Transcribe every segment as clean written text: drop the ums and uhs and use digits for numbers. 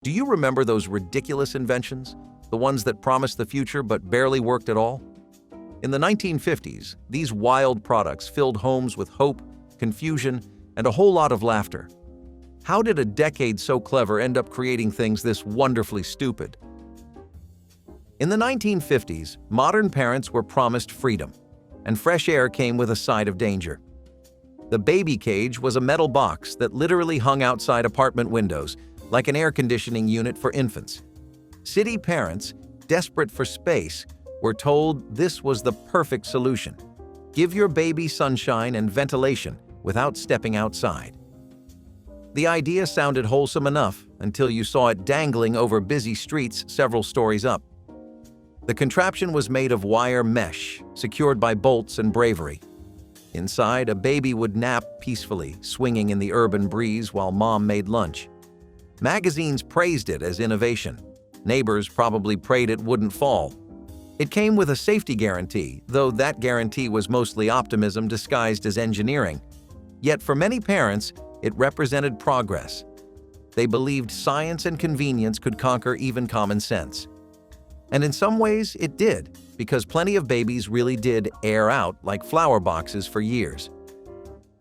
Do you remember those ridiculous inventions? The ones that promised the future but barely worked at all? In the 1950s, these wild products filled homes with hope, confusion, and a whole lot of laughter. How did a decade so clever end up creating things this wonderfully stupid? In the 1950s, modern parents were promised freedom, and fresh air came with a side of danger. The baby cage was a metal box that literally hung outside apartment windows, like an air conditioning unit for infants. City parents, desperate for space, were told this was the perfect solution. Give your baby sunshine and ventilation without stepping outside. The idea sounded wholesome enough until you saw it dangling over busy streets several stories up. The contraption was made of wire mesh, secured by bolts and bravery. Inside, a baby would nap peacefully, swinging in the urban breeze while mom made lunch. Magazines praised it as innovation. Neighbors probably prayed it wouldn't fall. It came with a safety guarantee, though that guarantee was mostly optimism disguised as engineering. Yet for many parents, it represented progress. They believed science and convenience could conquer even common sense. And in some ways, it did, because plenty of babies really did air out like flower boxes for years.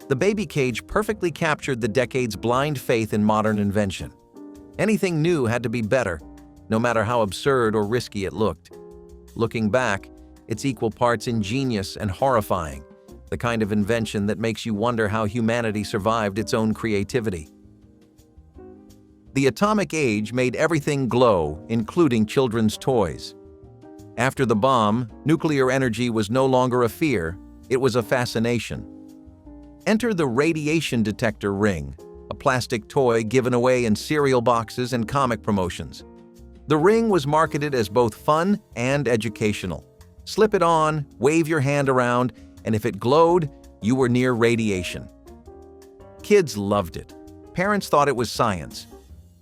The baby cage perfectly captured the decade's blind faith in modern invention. Anything new had to be better, no matter how absurd or risky it looked. Looking back, it's equal parts ingenious and horrifying, the kind of invention that makes you wonder how humanity survived its own creativity. The atomic age made everything glow, including children's toys. After the bomb, nuclear energy was no longer a fear, it was a fascination. Enter the radiation detector ring, a plastic toy given away in cereal boxes and comic promotions. The ring was marketed as both fun and educational. Slip it on, wave your hand around, and if it glowed, you were near radiation. Kids loved it. Parents thought it was science.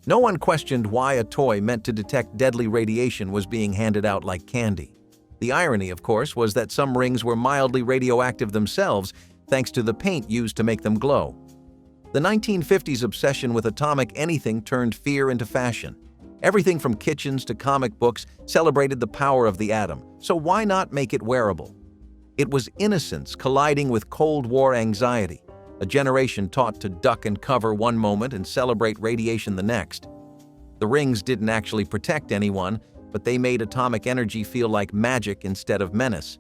No one questioned why a toy meant to detect deadly radiation was being handed out like candy. The irony, of course, was that some rings were mildly radioactive themselves, thanks to the paint used to make them glow. The 1950s obsession with atomic anything turned fear into fashion. Everything from kitchens to comic books celebrated the power of the atom, so why not make it wearable? It was innocence colliding with Cold War anxiety, a generation taught to duck and cover one moment and celebrate radiation the next. The rings didn't actually protect anyone, but they made atomic energy feel like magic instead of menace.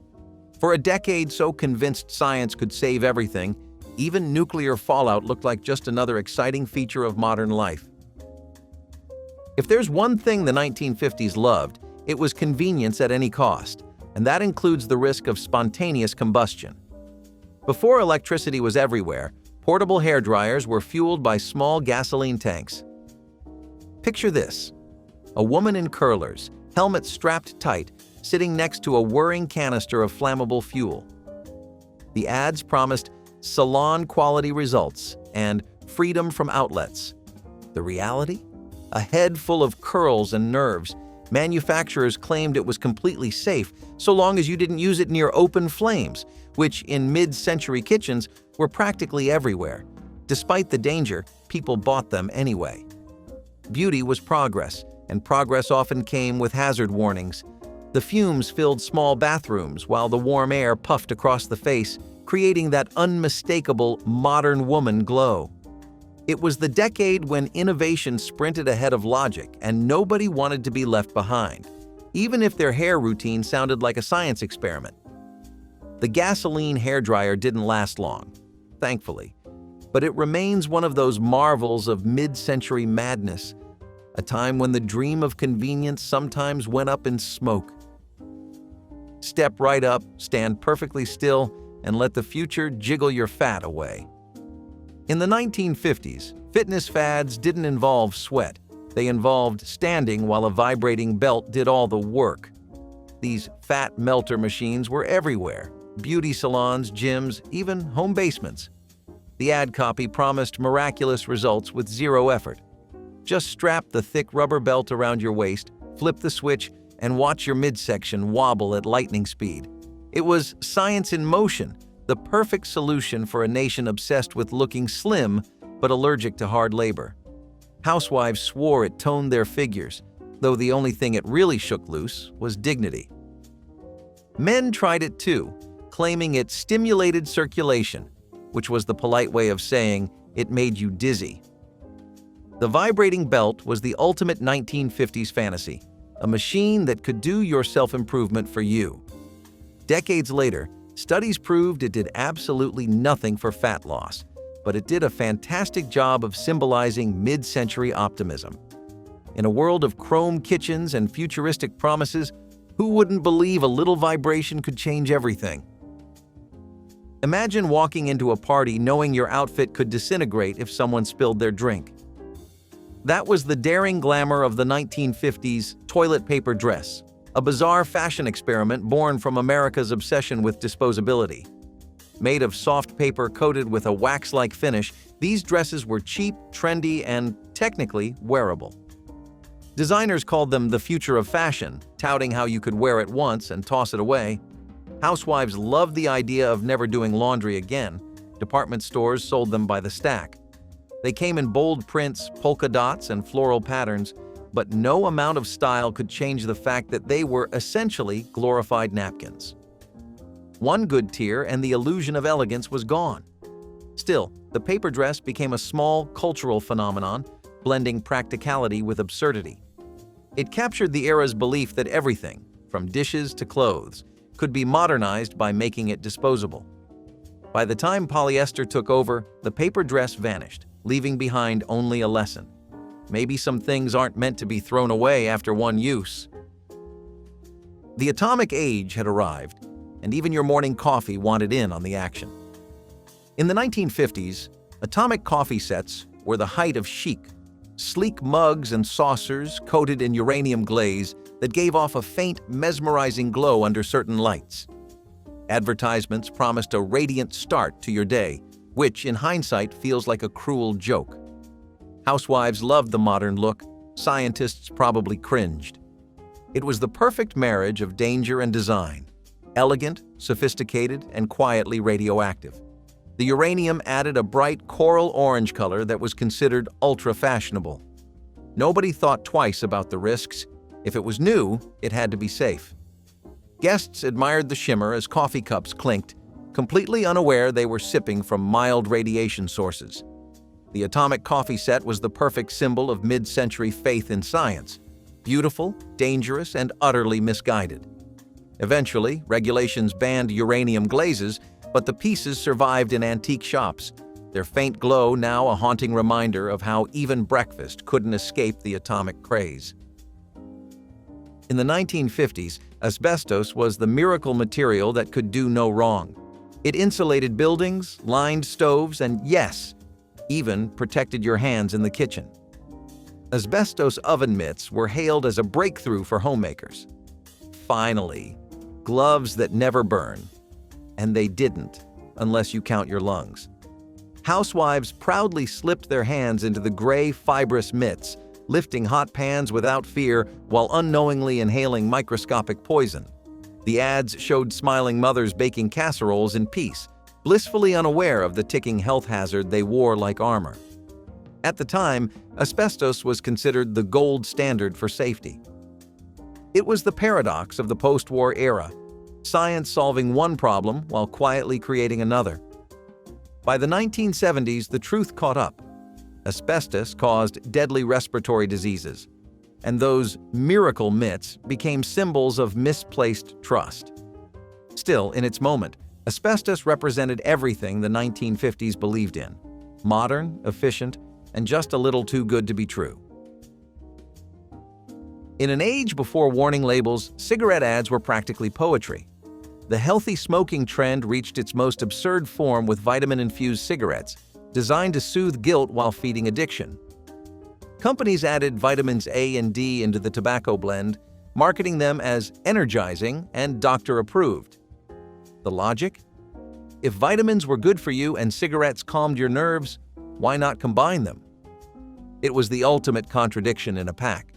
For a decade so convinced science could save everything, even nuclear fallout looked like just another exciting feature of modern life. If there's one thing the 1950s loved, it was convenience at any cost, and that includes the risk of spontaneous combustion. Before electricity was everywhere, portable hair dryers were fueled by small gasoline tanks. Picture this: a woman in curlers, helmet strapped tight, sitting next to a whirring canister of flammable fuel. The ads promised salon-quality results and freedom from outlets. The reality? A head full of curls and nerves. Manufacturers claimed it was completely safe so long as you didn't use it near open flames, which in mid-century kitchens were practically everywhere. Despite the danger, people bought them anyway. Beauty was progress, and progress often came with hazard warnings. The fumes filled small bathrooms while the warm air puffed across the face, creating that unmistakable modern woman glow. It was the decade when innovation sprinted ahead of logic and nobody wanted to be left behind, even if their hair routine sounded like a science experiment. The gasoline hairdryer didn't last long, thankfully, but it remains one of those marvels of mid-century madness, a time when the dream of convenience sometimes went up in smoke. Step right up, stand perfectly still, and let the future jiggle your fat away. In the 1950s, fitness fads didn't involve sweat. They involved standing while a vibrating belt did all the work. These fat melter machines were everywhere: beauty salons, gyms, even home basements. The ad copy promised miraculous results with zero effort. Just strap the thick rubber belt around your waist, flip the switch, and watch your midsection wobble at lightning speed. It was science in motion, the perfect solution for a nation obsessed with looking slim but allergic to hard labor. Housewives swore it toned their figures, though the only thing it really shook loose was dignity. Men tried it too, claiming it stimulated circulation, which was the polite way of saying it made you dizzy. The vibrating belt was the ultimate 1950s fantasy, a machine that could do your self-improvement for you. Decades later, studies proved it did absolutely nothing for fat loss, but it did a fantastic job of symbolizing mid-century optimism. In a world of chrome kitchens and futuristic promises, who wouldn't believe a little vibration could change everything? Imagine walking into a party knowing your outfit could disintegrate if someone spilled their drink. That was the daring glamour of the 1950s toilet paper dress, a bizarre fashion experiment born from America's obsession with disposability. Made of soft paper coated with a wax-like finish, these dresses were cheap, trendy, and technically wearable. Designers called them the future of fashion, touting how you could wear it once and toss it away. Housewives loved the idea of never doing laundry again. Department stores sold them by the stack. They came in bold prints, polka dots, and floral patterns, but no amount of style could change the fact that they were essentially glorified napkins. One good tear and the illusion of elegance was gone. Still, the paper dress became a small cultural phenomenon, blending practicality with absurdity. It captured the era's belief that everything, from dishes to clothes, could be modernized by making it disposable. By the time polyester took over, the paper dress vanished, leaving behind only a lesson. Maybe some things aren't meant to be thrown away after one use. The atomic age had arrived, and even your morning coffee wanted in on the action. In the 1950s, atomic coffee sets were the height of chic. Sleek mugs and saucers coated in uranium glaze that gave off a faint, mesmerizing glow under certain lights. Advertisements promised a radiant start to your day, which, in hindsight, feels like a cruel joke. Housewives loved the modern look. Scientists probably cringed. It was the perfect marriage of danger and design. Elegant, sophisticated, and quietly radioactive. The uranium added a bright coral orange color that was considered ultra-fashionable. Nobody thought twice about the risks. If it was new, it had to be safe. Guests admired the shimmer as coffee cups clinked, completely unaware they were sipping from mild radiation sources. The atomic coffee set was the perfect symbol of mid-century faith in science. Beautiful, dangerous, and utterly misguided. Eventually, regulations banned uranium glazes, but the pieces survived in antique shops, their faint glow now a haunting reminder of how even breakfast couldn't escape the atomic craze. In the 1950s, asbestos was the miracle material that could do no wrong. It insulated buildings, lined stoves, and yes, even protected your hands in the kitchen. Asbestos oven mitts were hailed as a breakthrough for homemakers. Finally, gloves that never burn. And they didn't, unless you count your lungs. Housewives proudly slipped their hands into the gray, fibrous mitts, lifting hot pans without fear while unknowingly inhaling microscopic poison. The ads showed smiling mothers baking casseroles in peace, blissfully unaware of the ticking health hazard they wore like armor. At the time, asbestos was considered the gold standard for safety. It was the paradox of the post-war era, science solving one problem while quietly creating another. By the 1970s, the truth caught up. Asbestos caused deadly respiratory diseases, and those miracle mitts became symbols of misplaced trust. Still, in its moment, asbestos represented everything the 1950s believed in: modern, efficient, and just a little too good to be true. In an age before warning labels, cigarette ads were practically poetry. The healthy smoking trend reached its most absurd form with vitamin-infused cigarettes, designed to soothe guilt while feeding addiction. Companies added vitamins A and D into the tobacco blend, marketing them as energizing and doctor-approved. The logic? If vitamins were good for you and cigarettes calmed your nerves, why not combine them? It was the ultimate contradiction in a pack.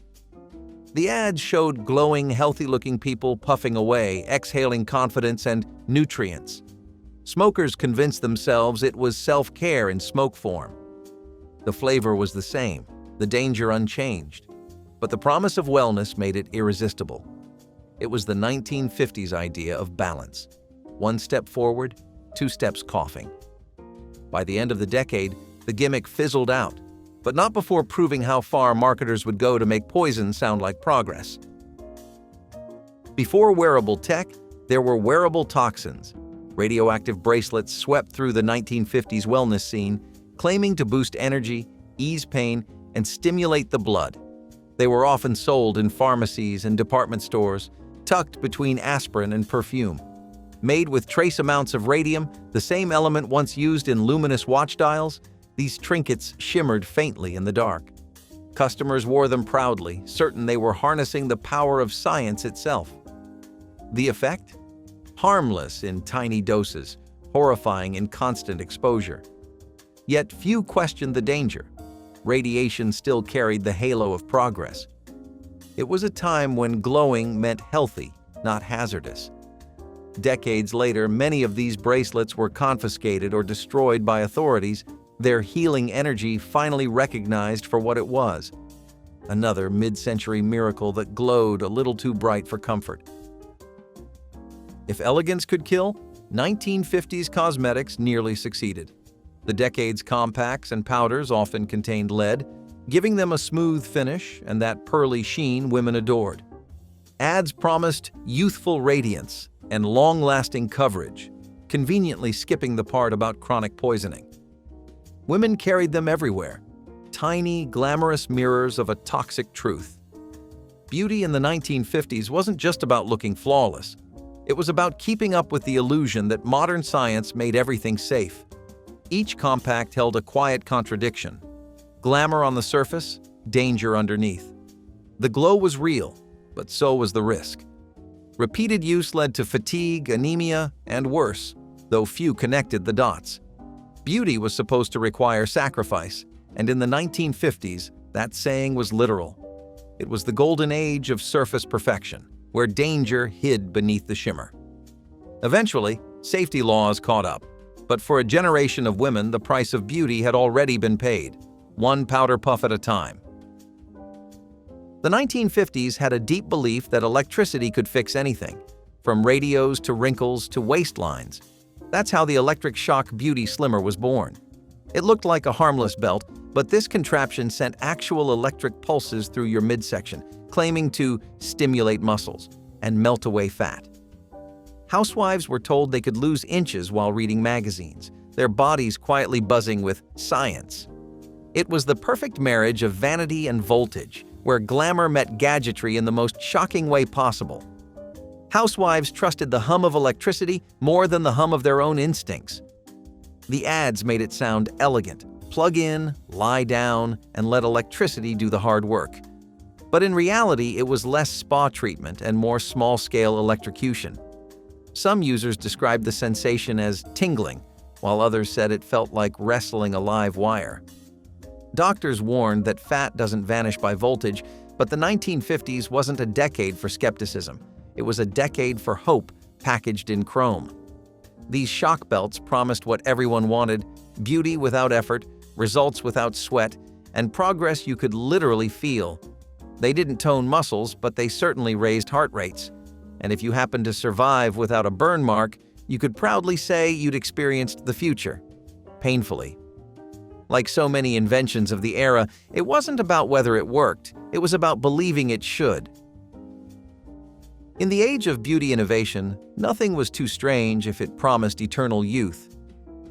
The ads showed glowing, healthy-looking people puffing away, exhaling confidence and nutrients. Smokers convinced themselves it was self-care in smoke form. The flavor was the same: the danger unchanged, but the promise of wellness made it irresistible. It was the 1950s idea of balance. 1 step forward, 2 steps coughing. By the end of the decade, the gimmick fizzled out, but not before proving how far marketers would go to make poison sound like progress. Before wearable tech, there were wearable toxins. Radioactive bracelets swept through the 1950s wellness scene, claiming to boost energy, ease pain, and stimulate the blood. They were often sold in pharmacies and department stores, tucked between aspirin and perfume. Made with trace amounts of radium, the same element once used in luminous watch dials, these trinkets shimmered faintly in the dark. Customers wore them proudly, certain they were harnessing the power of science itself. The effect? Harmless in tiny doses, horrifying in constant exposure. Yet few questioned the danger. Radiation still carried the halo of progress. It was a time when glowing meant healthy, not hazardous. Decades later, many of these bracelets were confiscated or destroyed by authorities, their healing energy finally recognized for what it was. Another mid-century miracle that glowed a little too bright for comfort. If elegance could kill, 1950s cosmetics nearly succeeded. The decade's compacts and powders often contained lead, giving them a smooth finish and that pearly sheen women adored. Ads promised youthful radiance and long-lasting coverage, conveniently skipping the part about chronic poisoning. Women carried them everywhere, tiny, glamorous mirrors of a toxic truth. Beauty in the 1950s wasn't just about looking flawless. It was about keeping up with the illusion that modern science made everything safe. Each compact held a quiet contradiction. Glamour on the surface, danger underneath. The glow was real, but so was the risk. Repeated use led to fatigue, anemia, and worse, though few connected the dots. Beauty was supposed to require sacrifice, and in the 1950s, that saying was literal. It was the golden age of surface perfection, where danger hid beneath the shimmer. Eventually, safety laws caught up, but for a generation of women, the price of beauty had already been paid, one powder puff at a time. The 1950s had a deep belief that electricity could fix anything, from radios to wrinkles to waistlines. That's how the electric shock beauty slimmer was born. It looked like a harmless belt, but this contraption sent actual electric pulses through your midsection, claiming to stimulate muscles and melt away fat. Housewives were told they could lose inches while reading magazines, their bodies quietly buzzing with science. It was the perfect marriage of vanity and voltage, where glamour met gadgetry in the most shocking way possible. Housewives trusted the hum of electricity more than the hum of their own instincts. The ads made it sound elegant. Plug in, lie down, and let electricity do the hard work. But in reality, it was less spa treatment and more small-scale electrocution. Some users described the sensation as tingling, while others said it felt like wrestling a live wire. Doctors warned that fat doesn't vanish by voltage, but the 1950s wasn't a decade for skepticism. It was a decade for hope packaged in chrome. These shock belts promised what everyone wanted: beauty without effort, results without sweat, and progress you could literally feel. They didn't tone muscles, but they certainly raised heart rates. And if you happened to survive without a burn mark, you could proudly say you'd experienced the future. Painfully. Like so many inventions of the era, it wasn't about whether it worked, it was about believing it should. In the age of beauty innovation, nothing was too strange if it promised eternal youth.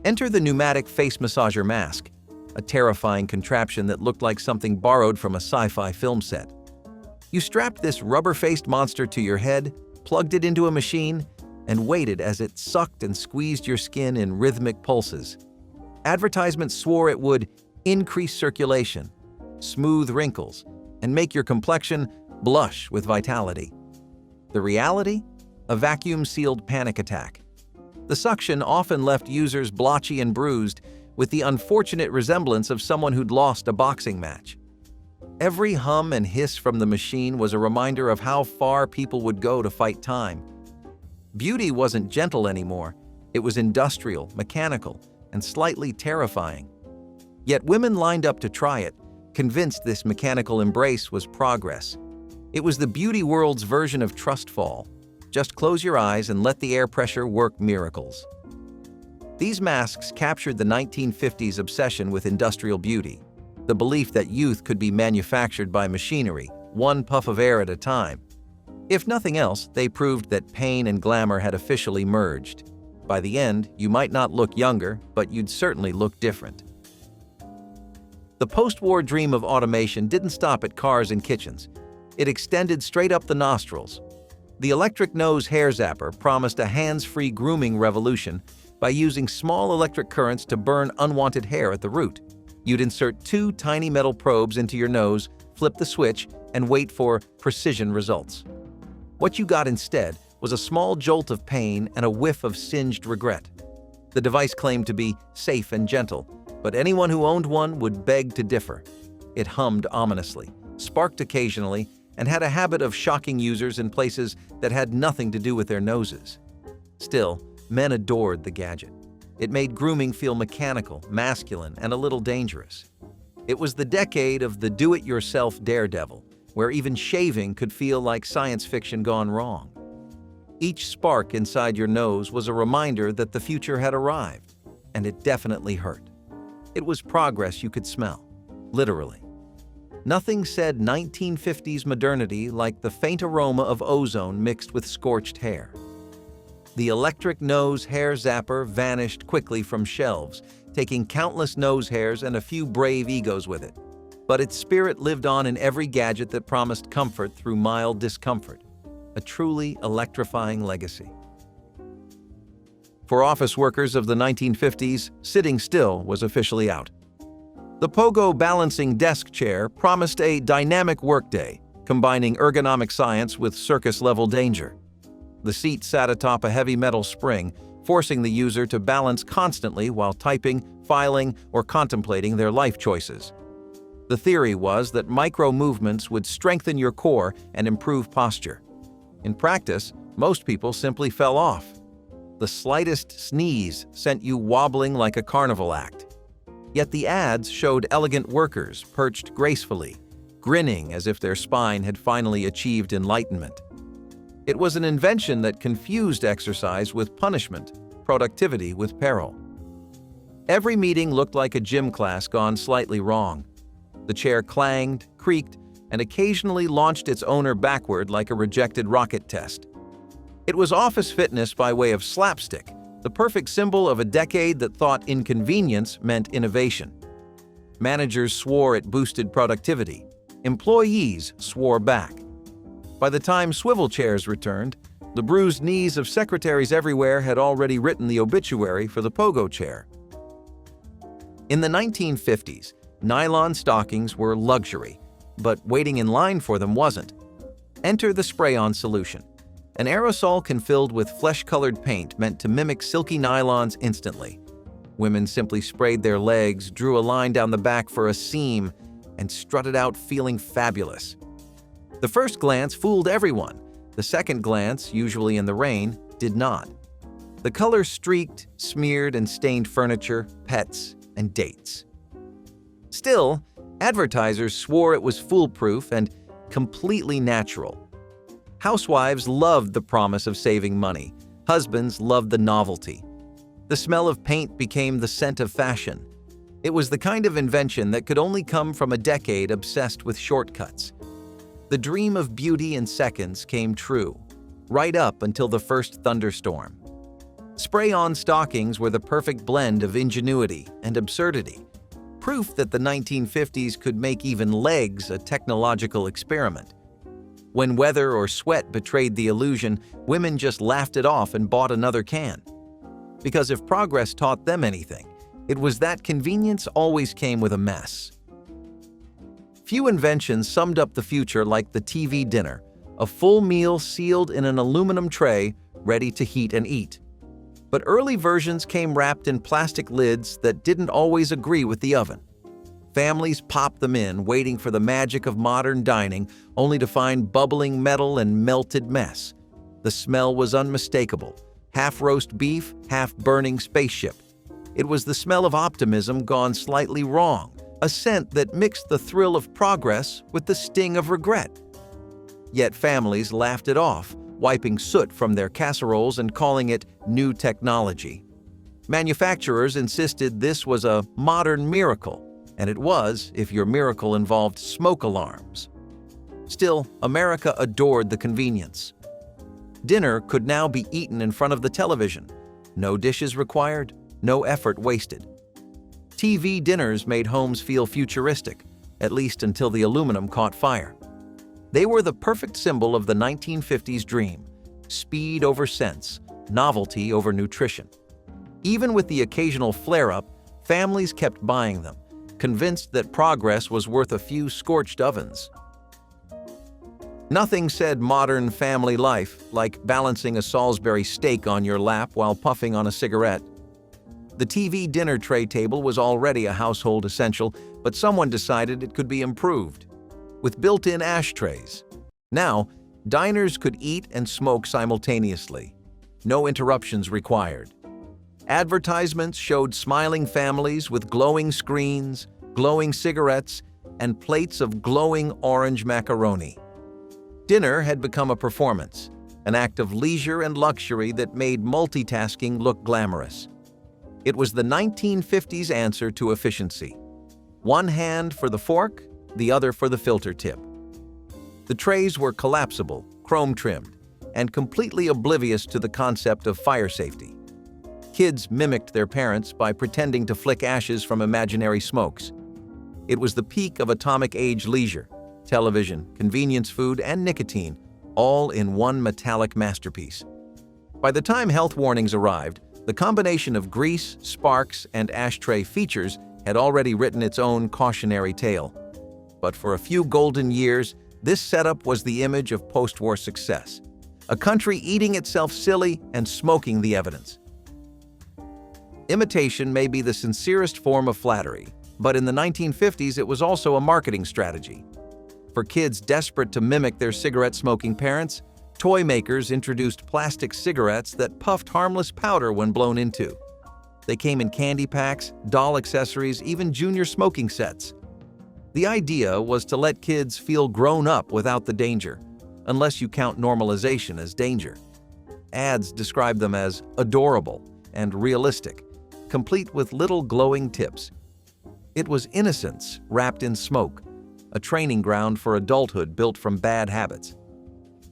Enter the Pneumatic face massager mask, a terrifying contraption that looked like something borrowed from a sci-fi film set. You strapped this rubber-faced monster to your head, plugged it into a machine, and waited as it sucked and squeezed your skin in rhythmic pulses. Advertisements swore it would increase circulation, smooth wrinkles, and make your complexion blush with vitality. The reality? A vacuum-sealed panic attack. The suction often left users blotchy and bruised, with the unfortunate resemblance of someone who'd lost a boxing match. Every hum and hiss from the machine was a reminder of how far people would go to fight time. Beauty wasn't gentle anymore. It was industrial, mechanical, and slightly terrifying. Yet women lined up to try it, convinced this mechanical embrace was progress. It was the beauty world's version of trust fall. Just close your eyes and let the air pressure work miracles. These masks captured the 1950s obsession with industrial beauty, the belief that youth could be manufactured by machinery, one puff of air at a time. If nothing else, they proved that pain and glamour had officially merged. By the end, you might not look younger, but you'd certainly look different. The post-war dream of automation didn't stop at cars and kitchens. It extended straight up the nostrils. The electric nose hair zapper promised a hands-free grooming revolution by using small electric currents to burn unwanted hair at the root. You'd insert two tiny metal probes into your nose, flip the switch, and wait for precision results. What you got instead was a small jolt of pain and a whiff of singed regret. The device claimed to be safe and gentle, but anyone who owned one would beg to differ. It hummed ominously, sparked occasionally, and had a habit of shocking users in places that had nothing to do with their noses. Still, men adored the gadget. It made grooming feel mechanical, masculine, and a little dangerous. It was the decade of the do-it-yourself daredevil, where even shaving could feel like science fiction gone wrong. Each spark inside your nose was a reminder that the future had arrived, and it definitely hurt. It was progress you could smell, literally. Nothing said 1950s modernity like the faint aroma of ozone mixed with scorched hair. The electric nose hair zapper vanished quickly from shelves, taking countless nose hairs and a few brave egos with it. But its spirit lived on in every gadget that promised comfort through mild discomfort, a truly electrifying legacy. For office workers of the 1950s, sitting still was officially out. The Pogo balancing desk chair promised a dynamic workday, combining ergonomic science with circus-level danger. The seat sat atop a heavy metal spring, forcing the user to balance constantly while typing, filing, or contemplating their life choices. The theory was that micro-movements would strengthen your core and improve posture. In practice, most people simply fell off. The slightest sneeze sent you wobbling like a carnival act. Yet the ads showed elegant workers perched gracefully, grinning as if their spine had finally achieved enlightenment. It was an invention that confused exercise with punishment, productivity with peril. Every meeting looked like a gym class gone slightly wrong. The chair clanged, creaked, and occasionally launched its owner backward like a rejected rocket test. It was office fitness by way of slapstick, the perfect symbol of a decade that thought inconvenience meant innovation. Managers swore it boosted productivity. Employees swore back. By the time swivel chairs returned, the bruised knees of secretaries everywhere had already written the obituary for the Pogo chair. In the 1950s, nylon stockings were luxury, but waiting in line for them wasn't. Enter the spray-on solution. An aerosol can filled with flesh-colored paint meant to mimic silky nylons instantly. Women simply sprayed their legs, drew a line down the back for a seam, and strutted out feeling fabulous. The first glance fooled everyone. The second glance, usually in the rain, did not. The color streaked, smeared, and stained furniture, pets, and dates. Still, advertisers swore it was foolproof and completely natural. Housewives loved the promise of saving money. Husbands loved the novelty. The smell of paint became the scent of fashion. It was the kind of invention that could only come from a decade obsessed with shortcuts. The dream of beauty in seconds came true, right up until the first thunderstorm. Spray-on stockings were the perfect blend of ingenuity and absurdity, proof that the 1950s could make even legs a technological experiment. When weather or sweat betrayed the illusion, women just laughed it off and bought another can. Because if progress taught them anything, it was that convenience always came with a mess. Few inventions summed up the future like the TV dinner, a full meal sealed in an aluminum tray, ready to heat and eat. But early versions came wrapped in plastic lids that didn't always agree with the oven. Families popped them in, waiting for the magic of modern dining, only to find bubbling metal and melted mess. The smell was unmistakable. Half roast beef, half burning spaceship. It was the smell of optimism gone slightly wrong, a scent that mixed the thrill of progress with the sting of regret. Yet families laughed it off, wiping soot from their casseroles and calling it new technology. Manufacturers insisted this was a modern miracle, and it was if your miracle involved smoke alarms. Still, America adored the convenience. Dinner could now be eaten in front of the television. No dishes required, no effort wasted. TV dinners made homes feel futuristic, at least until the aluminum caught fire. They were the perfect symbol of the 1950s dream: speed over sense, novelty over nutrition. Even with the occasional flare-up, families kept buying them, convinced that progress was worth a few scorched ovens. Nothing said modern family life like balancing a Salisbury steak on your lap while puffing on a cigarette. The TV dinner tray table was already a household essential, but someone decided it could be improved with built-in ashtrays. Now, diners could eat and smoke simultaneously. No interruptions required. Advertisements showed smiling families with glowing screens, glowing cigarettes, and plates of glowing orange macaroni. Dinner had become a performance, an act of leisure and luxury that made multitasking look glamorous. It was the 1950s answer to efficiency. One hand for the fork, the other for the filter tip. The trays were collapsible, chrome-trimmed, and completely oblivious to the concept of fire safety. Kids mimicked their parents by pretending to flick ashes from imaginary smokes. It was the peak of atomic-age leisure: television, convenience food, and nicotine, all in one metallic masterpiece. By the time health warnings arrived, the combination of grease, sparks, and ashtray features had already written its own cautionary tale. But for a few golden years, this setup was the image of post-war success: a country eating itself silly and smoking the evidence. Imitation may be the sincerest form of flattery, but in the 1950s it was also a marketing strategy. For kids desperate to mimic their cigarette-smoking parents, toy makers introduced plastic cigarettes that puffed harmless powder when blown into. They came in candy packs, doll accessories, even junior smoking sets. The idea was to let kids feel grown up without the danger, unless you count normalization as danger. Ads described them as adorable and realistic, complete with little glowing tips. It was innocence wrapped in smoke, a training ground for adulthood built from bad habits.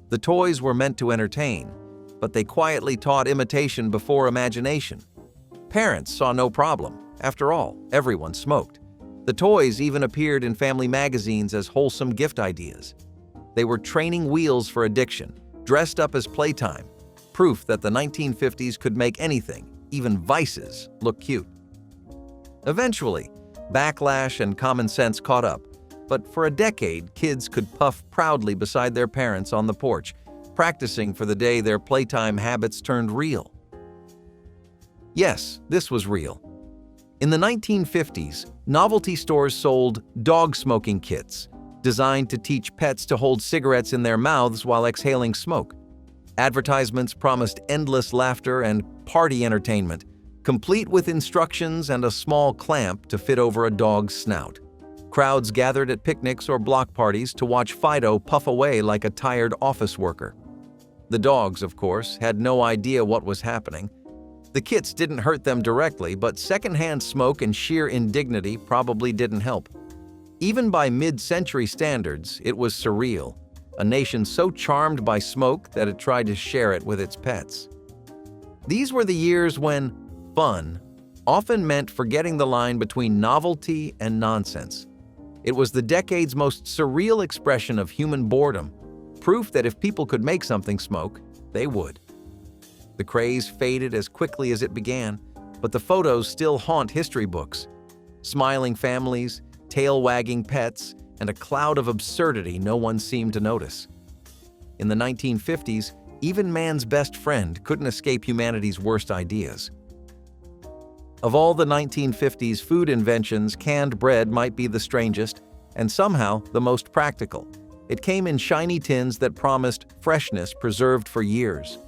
The toys were meant to entertain, but they quietly taught imitation before imagination. Parents saw no problem. After all, everyone smoked. The toys even appeared in family magazines as wholesome gift ideas. They were training wheels for addiction, dressed up as playtime, proof that the 1950s could make anything, even vices, look cute. Eventually, backlash and common sense caught up. But for a decade, kids could puff proudly beside their parents on the porch, practicing for the day their playtime habits turned real. Yes, this was real. In the 1950s, novelty stores sold dog smoking kits, designed to teach pets to hold cigarettes in their mouths while exhaling smoke. Advertisements promised endless laughter and party entertainment, complete with instructions and a small clamp to fit over a dog's snout. Crowds gathered at picnics or block parties to watch Fido puff away like a tired office worker. The dogs, of course, had no idea what was happening. The kits didn't hurt them directly, but secondhand smoke and sheer indignity probably didn't help. Even by mid-century standards, it was surreal, a nation so charmed by smoke that it tried to share it with its pets. These were the years when fun often meant forgetting the line between novelty and nonsense. It was the decade's most surreal expression of human boredom, proof that if people could make something smoke, they would. The craze faded as quickly as it began, but the photos still haunt history books. Smiling families, tail-wagging pets, and a cloud of absurdity no one seemed to notice. In the 1950s, even man's best friend couldn't escape humanity's worst ideas. Of all the 1950s food inventions, canned bread might be the strangest, and somehow the most practical. It came in shiny tins that promised freshness preserved for years.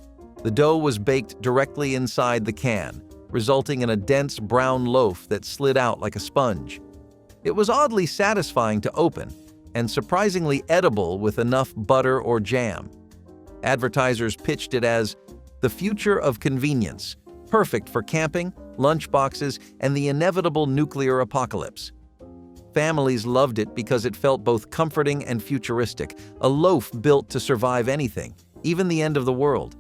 The dough was baked directly inside the can, resulting in a dense brown loaf that slid out like a sponge. It was oddly satisfying to open and surprisingly edible with enough butter or jam. Advertisers pitched it as the future of convenience, perfect for camping, lunchboxes, and the inevitable nuclear apocalypse. Families loved it because it felt both comforting and futuristic, a loaf built to survive anything, even the end of the world.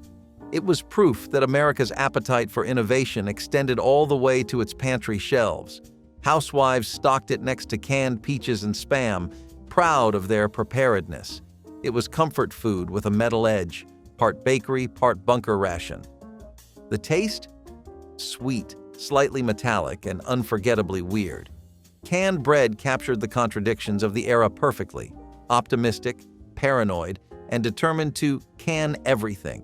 It was proof that America's appetite for innovation extended all the way to its pantry shelves. Housewives stocked it next to canned peaches and Spam, proud of their preparedness. It was comfort food with a metal edge, part bakery, part bunker ration. The taste? Sweet, slightly metallic, and unforgettably weird. Canned bread captured the contradictions of the era perfectly, optimistic, paranoid, and determined to can everything,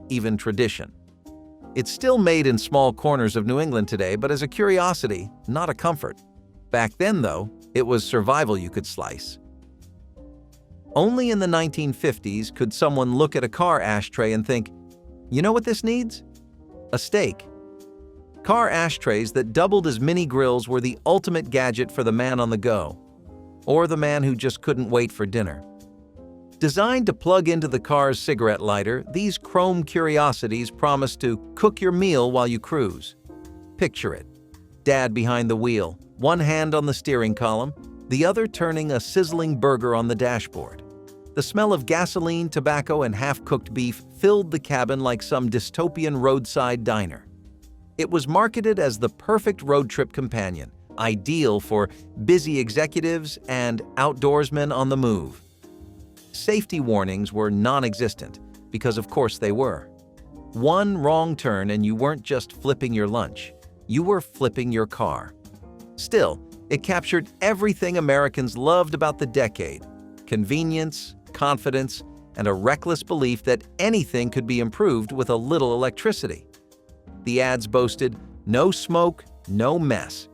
even tradition. It's still made in small corners of New England today, but as a curiosity, not a comfort. Back then, though, it was survival you could slice. Only in the 1950s could someone look at a car ashtray and think, you know what this needs? A steak. Car ashtrays that doubled as mini grills were the ultimate gadget for the man on the go, or the man who just couldn't wait for dinner. Designed to plug into the car's cigarette lighter, these chrome curiosities promise to cook your meal while you cruise. Picture it. Dad behind the wheel, one hand on the steering column, the other turning a sizzling burger on the dashboard. The smell of gasoline, tobacco, and half-cooked beef filled the cabin like some dystopian roadside diner. It was marketed as the perfect road trip companion, ideal for busy executives and outdoorsmen on the move. Safety warnings were non-existent, because of course they were. One wrong turn and you weren't just flipping your lunch, you were flipping your car. Still, it captured everything Americans loved about the decade: convenience, confidence, and a reckless belief that anything could be improved with a little electricity. The ads boasted, "No smoke, no mess,"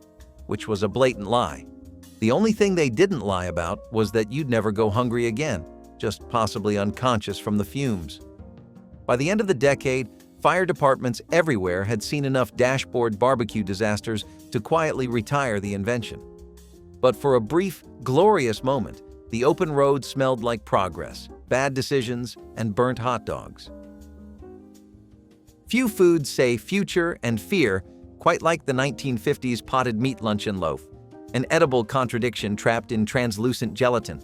which was a blatant lie. The only thing they didn't lie about was that you'd never go hungry again, just possibly unconscious from the fumes. By the end of the decade, fire departments everywhere had seen enough dashboard barbecue disasters to quietly retire the invention. But for a brief, glorious moment, the open road smelled like progress, bad decisions, and burnt hot dogs. Few foods say future and fear quite like the 1950s potted meat luncheon loaf, an edible contradiction trapped in translucent gelatin.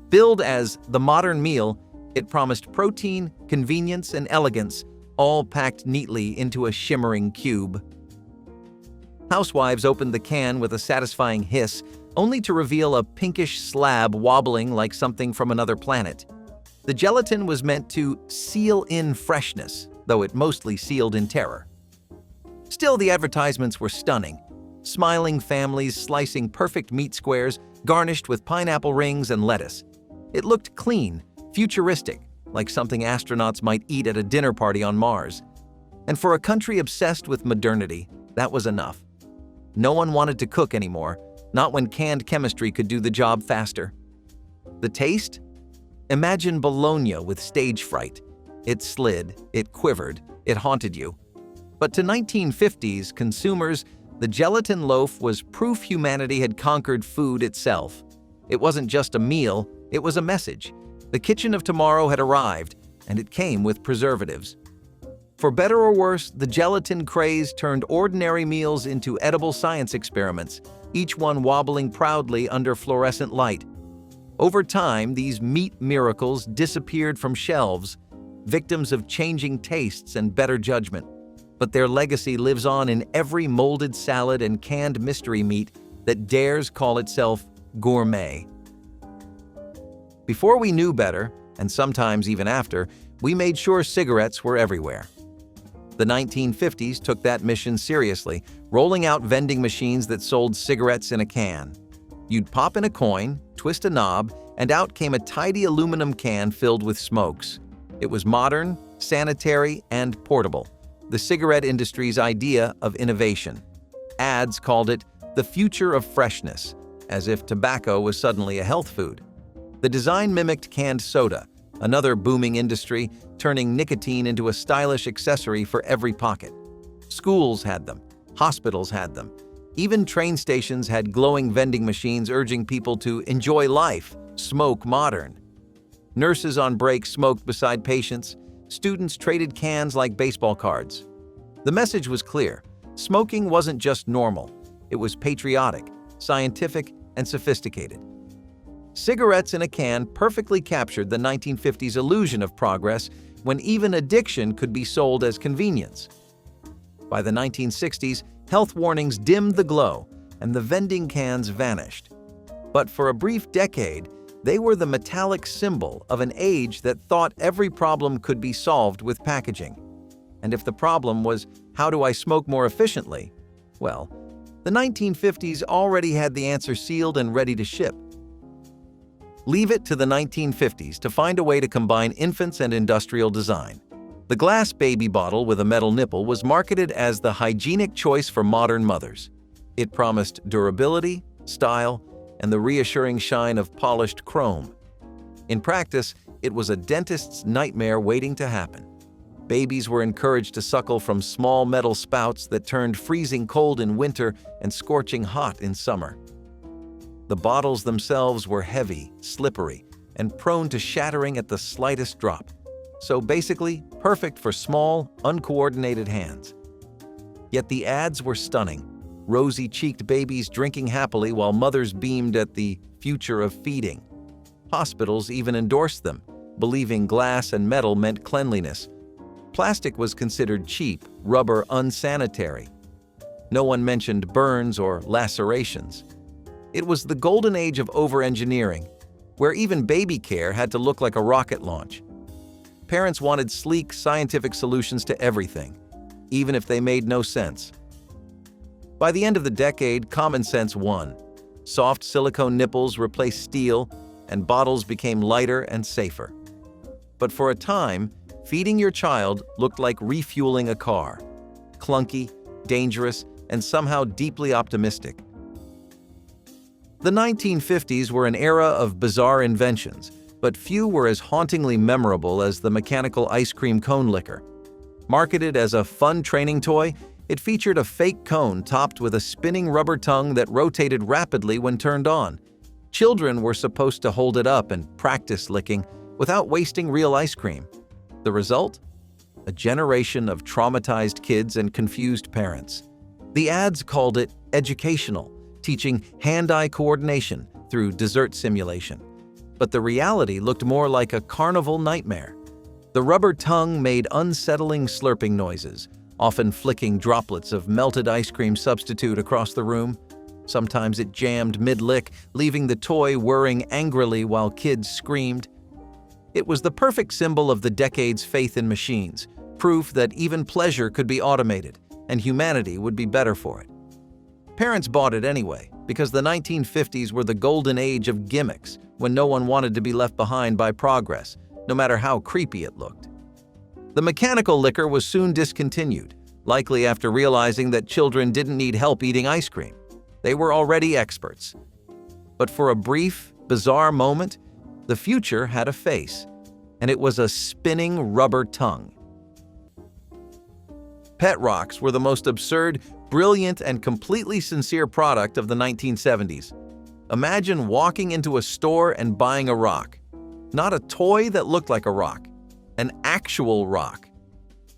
Billed as the modern meal, it promised protein, convenience, and elegance, all packed neatly into a shimmering cube. Housewives opened the can with a satisfying hiss, only to reveal a pinkish slab wobbling like something from another planet. The gelatin was meant to seal in freshness, though it mostly sealed in terror. Still, the advertisements were stunning. Smiling families slicing perfect meat squares garnished with pineapple rings and lettuce. It looked clean, futuristic, like something astronauts might eat at a dinner party on Mars. And for a country obsessed with modernity, that was enough. No one wanted to cook anymore, not when canned chemistry could do the job faster. The taste? Imagine bologna with stage fright. It slid, it quivered, it haunted you. But to 1950s consumers, the gelatin loaf was proof humanity had conquered food itself. It wasn't just a meal, it was a message. The kitchen of tomorrow had arrived, and it came with preservatives. For better or worse, the gelatin craze turned ordinary meals into edible science experiments, each one wobbling proudly under fluorescent light. Over time, these meat miracles disappeared from shelves, victims of changing tastes and better judgment. But their legacy lives on in every molded salad and canned mystery meat that dares call itself gourmet. Before we knew better, and sometimes even after, we made sure cigarettes were everywhere. The 1950s took that mission seriously, rolling out vending machines that sold cigarettes in a can. You'd pop in a coin, twist a knob, and out came a tidy aluminum can filled with smokes. It was modern, sanitary, and portable, the cigarette industry's idea of innovation. Ads called it the future of freshness, as if tobacco was suddenly a health food. The design mimicked canned soda, another booming industry, turning nicotine into a stylish accessory for every pocket. Schools had them, hospitals had them, Even train stations had glowing vending machines urging people to enjoy life, smoke modern. Nurses on break smoked beside patients. Students traded cans like baseball cards. The message was clear. Smoking wasn't just normal. It was patriotic, scientific, and sophisticated. Cigarettes in a can perfectly captured the 1950s illusion of progress when even addiction could be sold as convenience. By the 1960s, health warnings dimmed the glow and the vending cans vanished. But for a brief decade, they were the metallic symbol of an age that thought every problem could be solved with packaging. And if the problem was, how do I smoke more efficiently? Well, the 1950s already had the answer sealed and ready to ship. Leave it to the 1950s to find a way to combine infants and industrial design. The glass baby bottle with a metal nipple was marketed as the hygienic choice for modern mothers. It promised durability, style, and the reassuring shine of polished chrome. In practice, it was a dentist's nightmare waiting to happen. Babies were encouraged to suckle from small metal spouts that turned freezing cold in winter and scorching hot in summer. The bottles themselves were heavy, slippery, and prone to shattering at the slightest drop. So basically, perfect for small, uncoordinated hands. Yet the ads were stunning. Rosy-cheeked babies drinking happily while mothers beamed at the future of feeding. Hospitals even endorsed them, believing glass and metal meant cleanliness. Plastic was considered cheap, rubber unsanitary. No one mentioned burns or lacerations. It was the golden age of over-engineering, where even baby care had to look like a rocket launch. Parents wanted sleek, scientific solutions to everything, even if they made no sense. By the end of the decade, common sense won. Soft silicone nipples replaced steel, and bottles became lighter and safer. But for a time, feeding your child looked like refueling a car. Clunky, dangerous, and somehow deeply optimistic. The 1950s were an era of bizarre inventions, but few were as hauntingly memorable as the mechanical ice cream cone licker. Marketed as a fun training toy, it featured a fake cone topped with a spinning rubber tongue that rotated rapidly when turned on. Children were supposed to hold it up and practice licking without wasting real ice cream. The result? A generation of traumatized kids and confused parents. The ads called it educational, teaching hand-eye coordination through dessert simulation. But the reality looked more like a carnival nightmare. The rubber tongue made unsettling slurping noises, often flicking droplets of melted ice cream substitute across the room. Sometimes it jammed mid-lick, leaving the toy whirring angrily while kids screamed. It was the perfect symbol of the decade's faith in machines, proof that even pleasure could be automated, and humanity would be better for it. Parents bought it anyway, because the 1950s were the golden age of gimmicks, when no one wanted to be left behind by progress, no matter how creepy it looked. The mechanical licker was soon discontinued, likely after realizing that children didn't need help eating ice cream. They were already experts. But for a brief, bizarre moment, the future had a face, and it was a spinning rubber tongue. Pet rocks were the most absurd, brilliant, and completely sincere product of the 1970s. Imagine walking into a store and buying a rock. Not a toy that looked like a rock, an actual rock.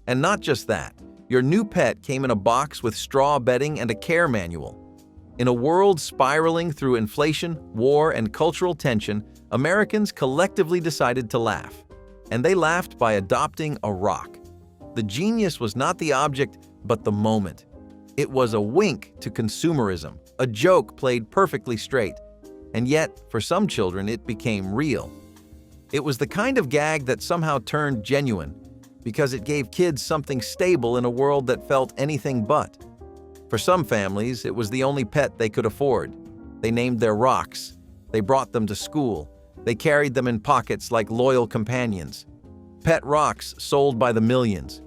And not just that, your new pet came in a box with straw bedding and a care manual. In a world spiraling through inflation, war, and cultural tension, Americans collectively decided to laugh. And they laughed by adopting a rock. The genius was not the object, but the moment. It was a wink to consumerism, a joke played perfectly straight. And yet, for some children, it became real. It was the kind of gag that somehow turned genuine, because it gave kids something stable in a world that felt anything but. For some families, it was the only pet they could afford. They named their rocks. They brought them to school. They carried them in pockets like loyal companions. Pet rocks sold by the millions.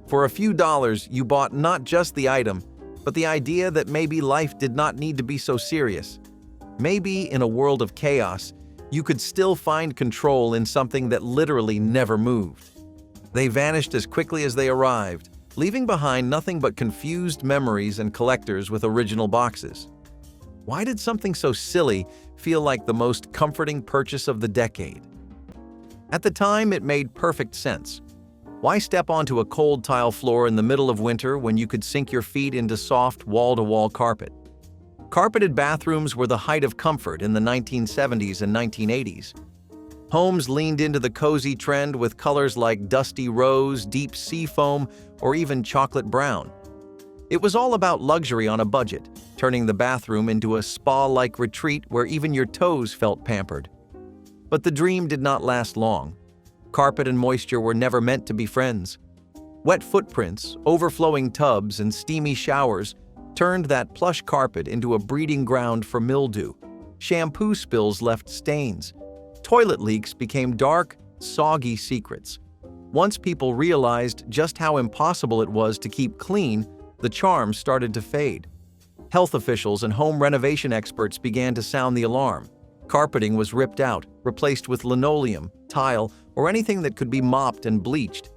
For a few dollars, you bought not just the item, but the idea that maybe life did not need to be so serious. Maybe in a world of chaos, you could still find control in something that literally never moved. They vanished as quickly as they arrived, leaving behind nothing but confused memories and collectors with original boxes. Why did something so silly feel like the most comforting purchase of the decade? At the time, it made perfect sense. Why step onto a cold tile floor in the middle of winter when you could sink your feet into soft wall-to-wall carpet? Carpeted bathrooms were the height of comfort in the 1970s and 1980s. Homes leaned into the cozy trend with colors like dusty rose, deep sea foam, or even chocolate brown. It was all about luxury on a budget, turning the bathroom into a spa-like retreat where even your toes felt pampered. But the dream did not last long. Carpet and moisture were never meant to be friends. Wet footprints, overflowing tubs, and steamy showers turned that plush carpet into a breeding ground for mildew. Shampoo spills left stains. Toilet leaks became dark, soggy secrets. Once people realized just how impossible it was to keep clean, the charm started to fade. Health officials and home renovation experts began to sound the alarm. Carpeting was ripped out, replaced with linoleum, tile, or anything that could be mopped and bleached.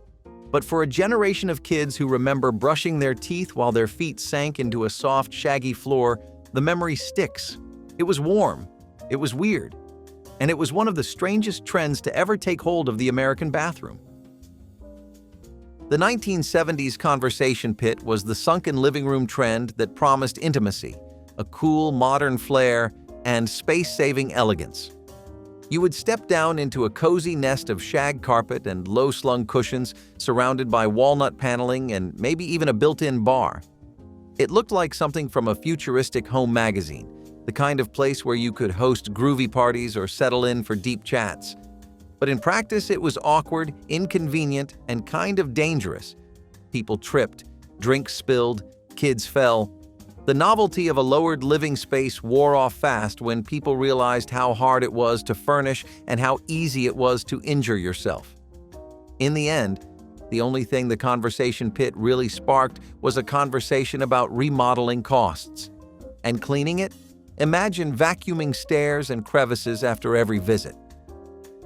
But for a generation of kids who remember brushing their teeth while their feet sank into a soft, shaggy floor, the memory sticks. It was warm. It was weird. And it was one of the strangest trends to ever take hold of the American bathroom. The 1970s conversation pit was the sunken living room trend that promised intimacy, a cool, modern flair, and space-saving elegance. You would step down into a cozy nest of shag carpet and low-slung cushions surrounded by walnut paneling and maybe even a built-in bar. It looked like something from a futuristic home magazine, the kind of place where you could host groovy parties or settle in for deep chats. But in practice, it was awkward, inconvenient, and kind of dangerous. People tripped, drinks spilled, kids fell. The novelty of a lowered living space wore off fast when people realized how hard it was to furnish and how easy it was to injure yourself. In the end, the only thing the conversation pit really sparked was a conversation about remodeling costs. And cleaning it? Imagine vacuuming stairs and crevices after every visit.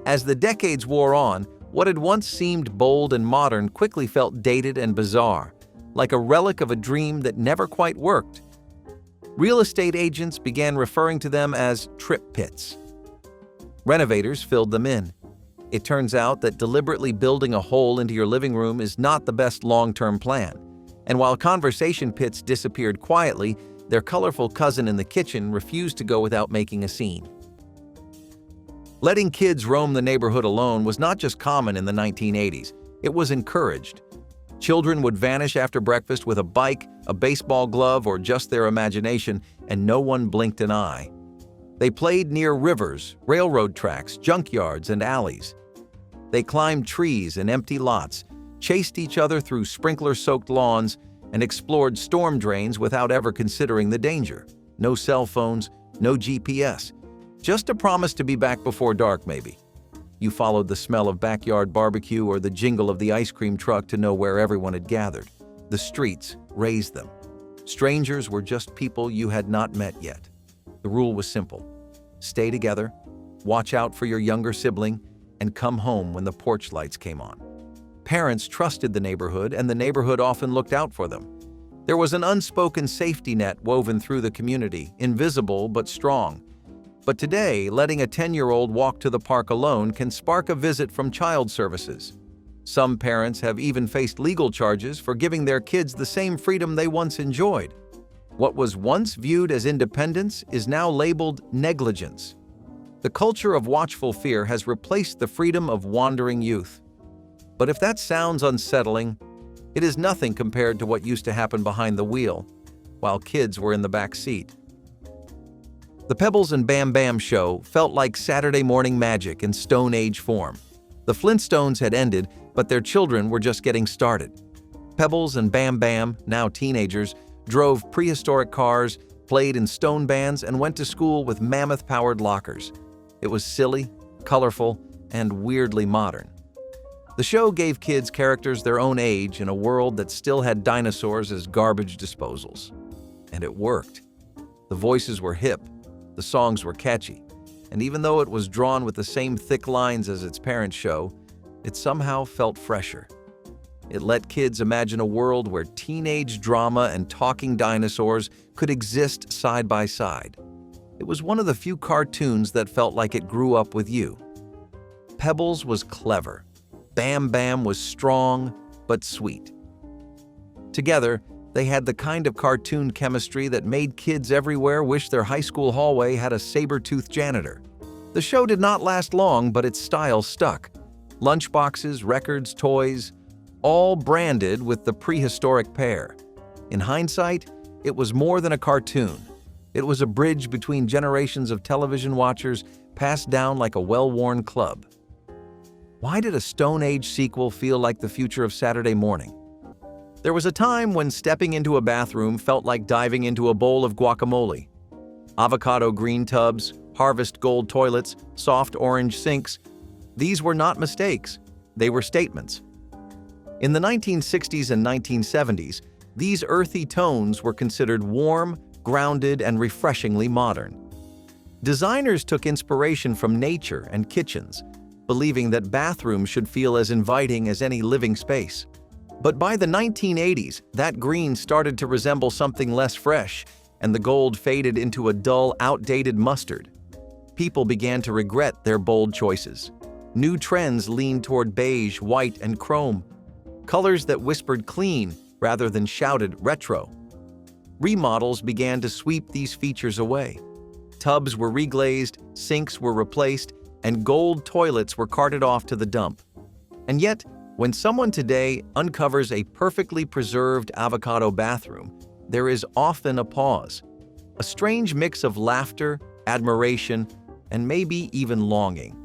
As the decades wore on, what had once seemed bold and modern quickly felt dated and bizarre, like a relic of a dream that never quite worked. Real estate agents began referring to them as trip pits. Renovators filled them in. It turns out that deliberately building a hole into your living room is not the best long-term plan. And while conversation pits disappeared quietly, their colorful cousin in the kitchen refused to go without making a scene. Letting kids roam the neighborhood alone was not just common in the 1980s, it was encouraged. Children would vanish after breakfast with a bike, a baseball glove, or just their imagination, and no one blinked an eye. They played near rivers, railroad tracks, junkyards, and alleys. They climbed trees and empty lots, chased each other through sprinkler-soaked lawns, and explored storm drains without ever considering the danger. No cell phones, no GPS. Just a promise to be back before dark, maybe. You followed the smell of backyard barbecue or the jingle of the ice cream truck to know where everyone had gathered. The streets raised them. Strangers were just people you had not met yet. The rule was simple. Stay together, watch out for your younger sibling, and come home when the porch lights came on. Parents trusted the neighborhood, and the neighborhood often looked out for them. There was an unspoken safety net woven through the community, invisible but strong. But today, letting a 10-year-old walk to the park alone can spark a visit from child services. Some parents have even faced legal charges for giving their kids the same freedom they once enjoyed. What was once viewed as independence is now labeled negligence. The culture of watchful fear has replaced the freedom of wandering youth. But if that sounds unsettling, it is nothing compared to what used to happen behind the wheel, while kids were in the back seat. The Pebbles and Bam Bam show felt like Saturday morning magic in Stone Age form. The Flintstones had ended, but their children were just getting started. Pebbles and Bam Bam, now teenagers, drove prehistoric cars, played in stone bands, and went to school with mammoth-powered lockers. It was silly, colorful, and weirdly modern. The show gave kids characters their own age in a world that still had dinosaurs as garbage disposals. And it worked. The voices were hip, the songs were catchy, and even though it was drawn with the same thick lines as its parent show, it somehow felt fresher. It let kids imagine a world where teenage drama and talking dinosaurs could exist side by side. It was one of the few cartoons that felt like it grew up with you. Pebbles was clever. Bam Bam was strong, but sweet. Together, they had the kind of cartoon chemistry that made kids everywhere wish their high school hallway had a saber-toothed janitor. The show did not last long, but its style stuck. Lunchboxes, records, toys, all branded with the prehistoric pair. In hindsight, it was more than a cartoon. It was a bridge between generations of television watchers passed down like a well-worn club. Why did a Stone Age sequel feel like the future of Saturday morning? There was a time when stepping into a bathroom felt like diving into a bowl of guacamole. Avocado green tubs, harvest gold toilets, soft orange sinks. These were not mistakes, they were statements. In the 1960s and 1970s, these earthy tones were considered warm, grounded, and refreshingly modern. Designers took inspiration from nature and kitchens, believing that bathrooms should feel as inviting as any living space. But by the 1980s, that green started to resemble something less fresh, and the gold faded into a dull, outdated mustard. People began to regret their bold choices. New trends leaned toward beige, white, and chrome, colors that whispered clean rather than shouted retro. Remodels began to sweep these features away. Tubs were reglazed, sinks were replaced, and gold toilets were carted off to the dump. And yet, when someone today uncovers a perfectly preserved avocado bathroom, there is often a pause, a strange mix of laughter, admiration, and maybe even longing.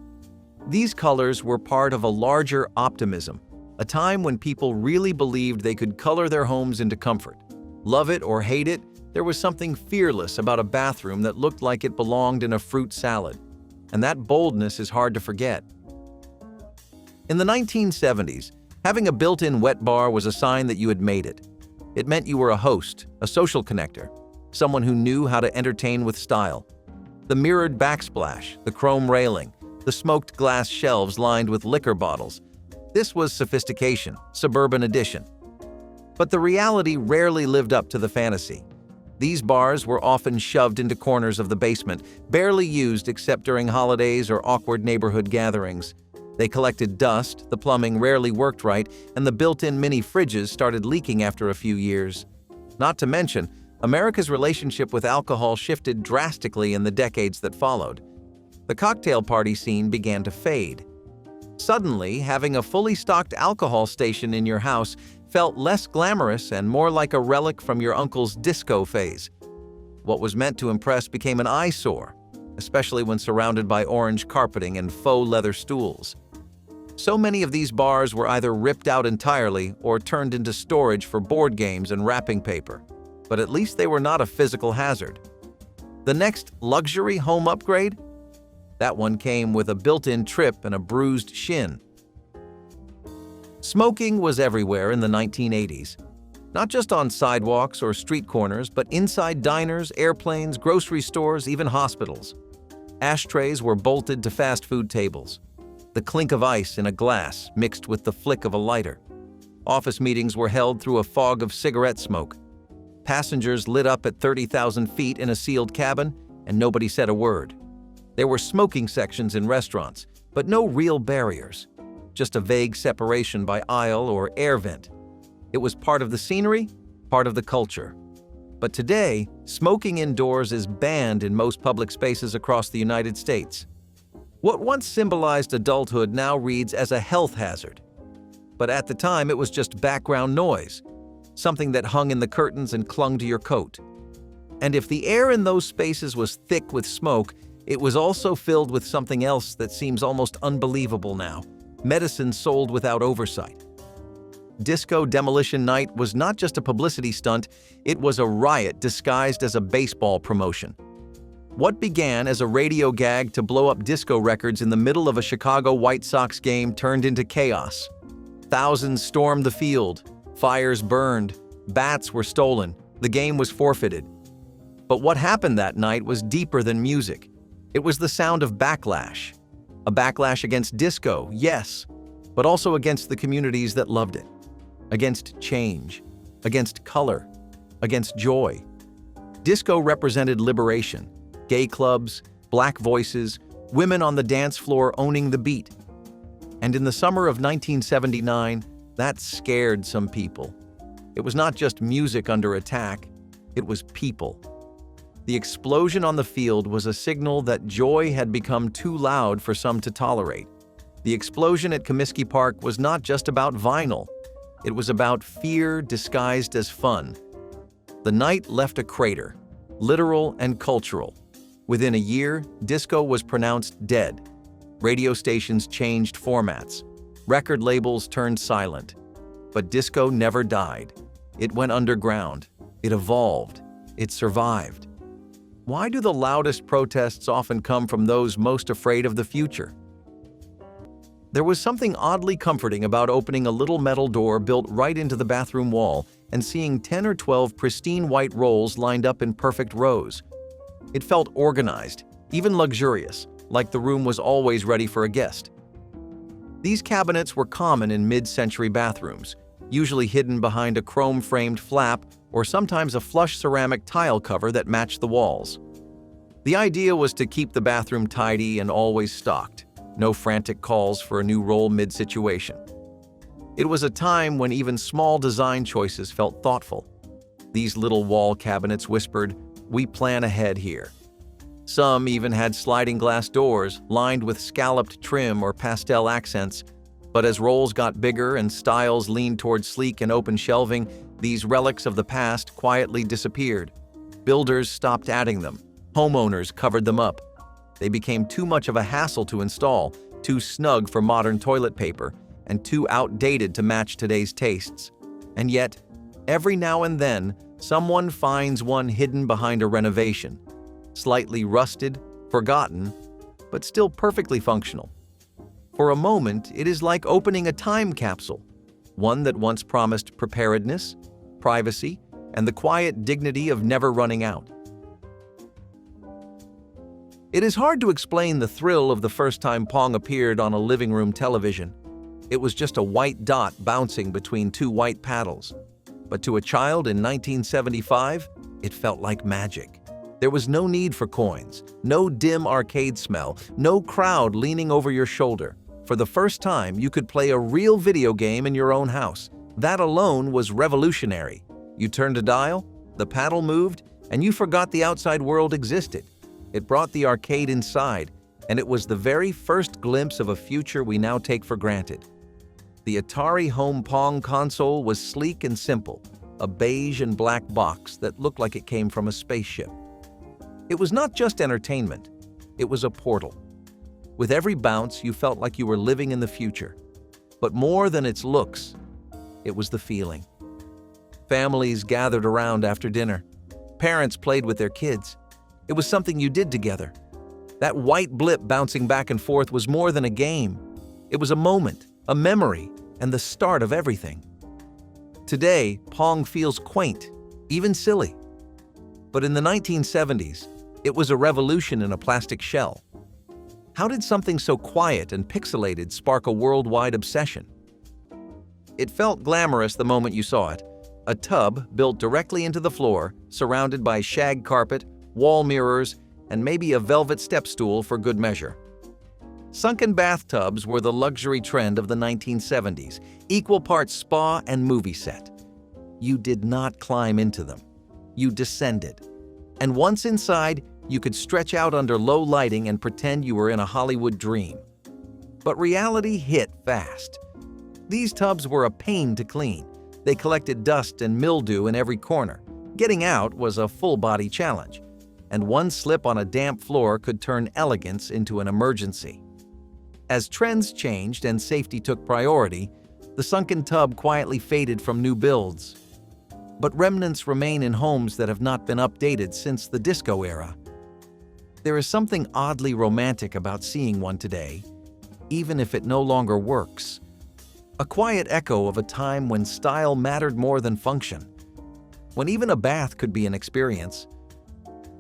These colors were part of a larger optimism, a time when people really believed they could color their homes into comfort. Love it or hate it, there was something fearless about a bathroom that looked like it belonged in a fruit salad. And that boldness is hard to forget. In the 1970s, having a built-in wet bar was a sign that you had made it. It meant you were a host, a social connector, someone who knew how to entertain with style. The mirrored backsplash, the chrome railing, the smoked glass shelves lined with liquor bottles. This was sophistication, suburban edition. But the reality rarely lived up to the fantasy. These bars were often shoved into corners of the basement, barely used except during holidays or awkward neighborhood gatherings. They collected dust, the plumbing rarely worked right, and the built-in mini fridges started leaking after a few years. Not to mention, America's relationship with alcohol shifted drastically in the decades that followed. The cocktail party scene began to fade. Suddenly, having a fully stocked alcohol station in your house felt less glamorous and more like a relic from your uncle's disco phase. What was meant to impress became an eyesore, especially when surrounded by orange carpeting and faux leather stools. So many of these bars were either ripped out entirely or turned into storage for board games and wrapping paper, but at least they were not a physical hazard. The next luxury home upgrade? That one came with a built-in trip and a bruised shin. Smoking was everywhere in the 1980s. Not just on sidewalks or street corners, but inside diners, airplanes, grocery stores, even hospitals. Ashtrays were bolted to fast food tables. The clink of ice in a glass mixed with the flick of a lighter. Office meetings were held through a fog of cigarette smoke. Passengers lit up at 30,000 feet in a sealed cabin, and nobody said a word. There were smoking sections in restaurants, but no real barriers. Just a vague separation by aisle or air vent. It was part of the scenery, part of the culture. But today, smoking indoors is banned in most public spaces across the United States. What once symbolized adulthood now reads as a health hazard. But at the time, it was just background noise, something that hung in the curtains and clung to your coat. And if the air in those spaces was thick with smoke, it was also filled with something else that seems almost unbelievable now: medicine sold without oversight. Disco Demolition Night was not just a publicity stunt, it was a riot disguised as a baseball promotion. What began as a radio gag to blow up disco records in the middle of a Chicago White Sox game turned into chaos. Thousands stormed the field, fires burned, bats were stolen, the game was forfeited. But what happened that night was deeper than music. It was the sound of backlash. A backlash against disco, yes, but also against the communities that loved it. against change, against color, against joy. Disco represented liberation, gay clubs, black voices, women on the dance floor owning the beat. And in the summer of 1979, that scared some people. It was not just music under attack, it was people. The explosion on the field was a signal that joy had become too loud for some to tolerate. The explosion at Comiskey Park was not just about vinyl. It was about fear disguised as fun. The night left a crater, literal and cultural. Within a year, disco was pronounced dead. Radio stations changed formats. Record labels turned silent. But disco never died. It went underground. It evolved. It survived. Why do the loudest protests often come from those most afraid of the future? There was something oddly comforting about opening a little metal door built right into the bathroom wall and seeing 10 or 12 pristine white rolls lined up in perfect rows. It felt organized, even luxurious, like the room was always ready for a guest. These cabinets were common in mid-century bathrooms, usually hidden behind a chrome-framed flap or sometimes a flush ceramic tile cover that matched the walls. The idea was to keep the bathroom tidy and always stocked. No frantic calls for a new roll mid-situation. It was a time when even small design choices felt thoughtful. These little wall cabinets whispered, "We plan ahead here." Some even had sliding glass doors lined with scalloped trim or pastel accents, but as rolls got bigger and styles leaned toward sleek and open shelving, these relics of the past quietly disappeared. Builders stopped adding them. Homeowners covered them up. They became too much of a hassle to install, too snug for modern toilet paper, and too outdated to match today's tastes. And yet, every now and then, someone finds one hidden behind a renovation. Slightly rusted, forgotten, but still perfectly functional. For a moment, it is like opening a time capsule, one that once promised preparedness, privacy, and the quiet dignity of never running out. It is hard to explain the thrill of the first time Pong appeared on a living room television. It was just a white dot bouncing between two white paddles. But to a child in 1975, it felt like magic. There was no need for coins, no dim arcade smell, no crowd leaning over your shoulder. For the first time, you could play a real video game in your own house. That alone was revolutionary. You turned a dial, the paddle moved, and you forgot the outside world existed. It brought the arcade inside, and it was the very first glimpse of a future we now take for granted. The Atari Home Pong console was sleek and simple, a beige and black box that looked like it came from a spaceship. It was not just entertainment, it was a portal. With every bounce, you felt like you were living in the future. But more than its looks, it was the feeling. Families gathered around after dinner. Parents played with their kids. It was something you did together. That white blip bouncing back and forth was more than a game. It was a moment, a memory, and the start of everything. Today, Pong feels quaint, even silly. But in the 1970s, it was a revolution in a plastic shell. How did something so quiet and pixelated spark a worldwide obsession? It felt glamorous the moment you saw it. A tub built directly into the floor, surrounded by shag carpet, wall mirrors, and maybe a velvet step stool for good measure. Sunken bathtubs were the luxury trend of the 1970s, equal parts spa and movie set. You did not climb into them. You descended. And once inside, you could stretch out under low lighting and pretend you were in a Hollywood dream. But reality hit fast. These tubs were a pain to clean. They collected dust and mildew in every corner. Getting out was a full-body challenge. And one slip on a damp floor could turn elegance into an emergency. As trends changed and safety took priority, the sunken tub quietly faded from new builds. But remnants remain in homes that have not been updated since the disco era. There is something oddly romantic about seeing one today, even if it no longer works. A quiet echo of a time when style mattered more than function, when even a bath could be an experience.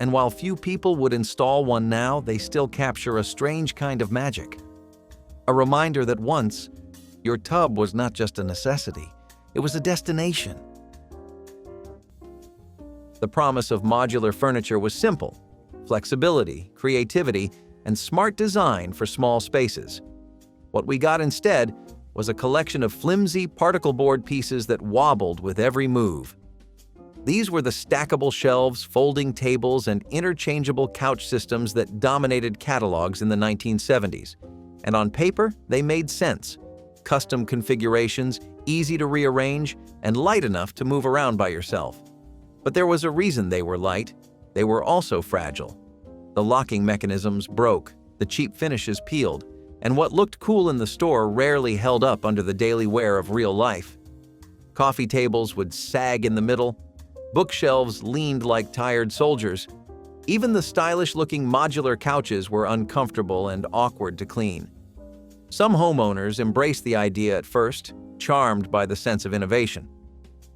And while few people would install one now, they still capture a strange kind of magic. A reminder that once, your tub was not just a necessity, It was a destination. The promise of modular furniture was simple: flexibility, creativity, and smart design for small spaces. What we got instead was a collection of flimsy particle board pieces that wobbled with every move. These were the stackable shelves, folding tables, and interchangeable couch systems that dominated catalogs in the 1970s. And on paper, they made sense. Custom configurations, easy to rearrange, and light enough to move around by yourself. But there was a reason they were light. They were also fragile. The locking mechanisms broke, the cheap finishes peeled, and what looked cool in the store rarely held up under the daily wear of real life. Coffee tables would sag in the middle. Bookshelves leaned like tired soldiers. Even the stylish-looking modular couches were uncomfortable and awkward to clean. Some homeowners embraced the idea at first, charmed by the sense of innovation.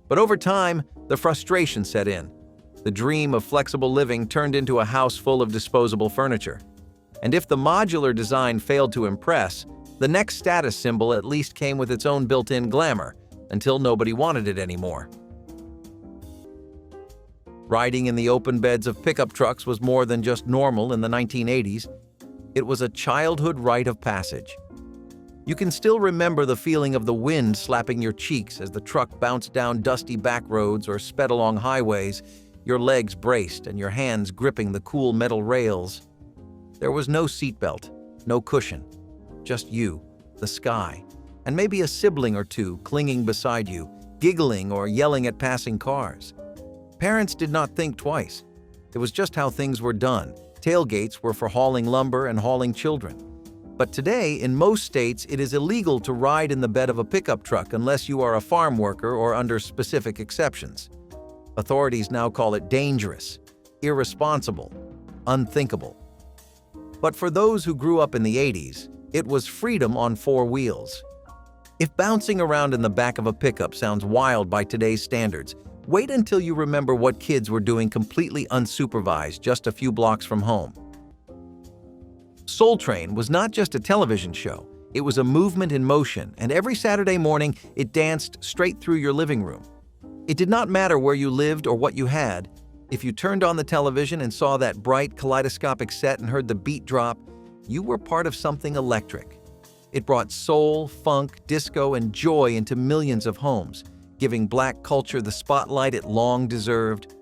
But over time, the frustration set in. The dream of flexible living turned into a house full of disposable furniture. And if the modular design failed to impress, the next status symbol at least came with its own built-in glamour, until nobody wanted it anymore. Riding in the open beds of pickup trucks was more than just normal in the 1980s. It was a childhood rite of passage. You can still remember the feeling of the wind slapping your cheeks as the truck bounced down dusty back roads or sped along highways, your legs braced and your hands gripping the cool metal rails. There was no seatbelt, no cushion, just you, the sky, and maybe a sibling or two clinging beside you, giggling or yelling at passing cars. Parents did not think twice. It was just how things were done. Tailgates were for hauling lumber and hauling children. But today, in most states, it is illegal to ride in the bed of a pickup truck unless you are a farm worker or under specific exceptions. Authorities now call it dangerous, irresponsible, unthinkable. But for those who grew up in the 80s, it was freedom on four wheels. If bouncing around in the back of a pickup sounds wild by today's standards, wait until you remember what kids were doing completely unsupervised just a few blocks from home. Soul Train was not just a television show, it was a movement in motion, and every Saturday morning it danced straight through your living room. It did not matter where you lived or what you had. If you turned on the television and saw that bright kaleidoscopic set and heard the beat drop, you were part of something electric. It brought soul, funk, disco, and joy into millions of homes, giving Black culture the spotlight it long deserved.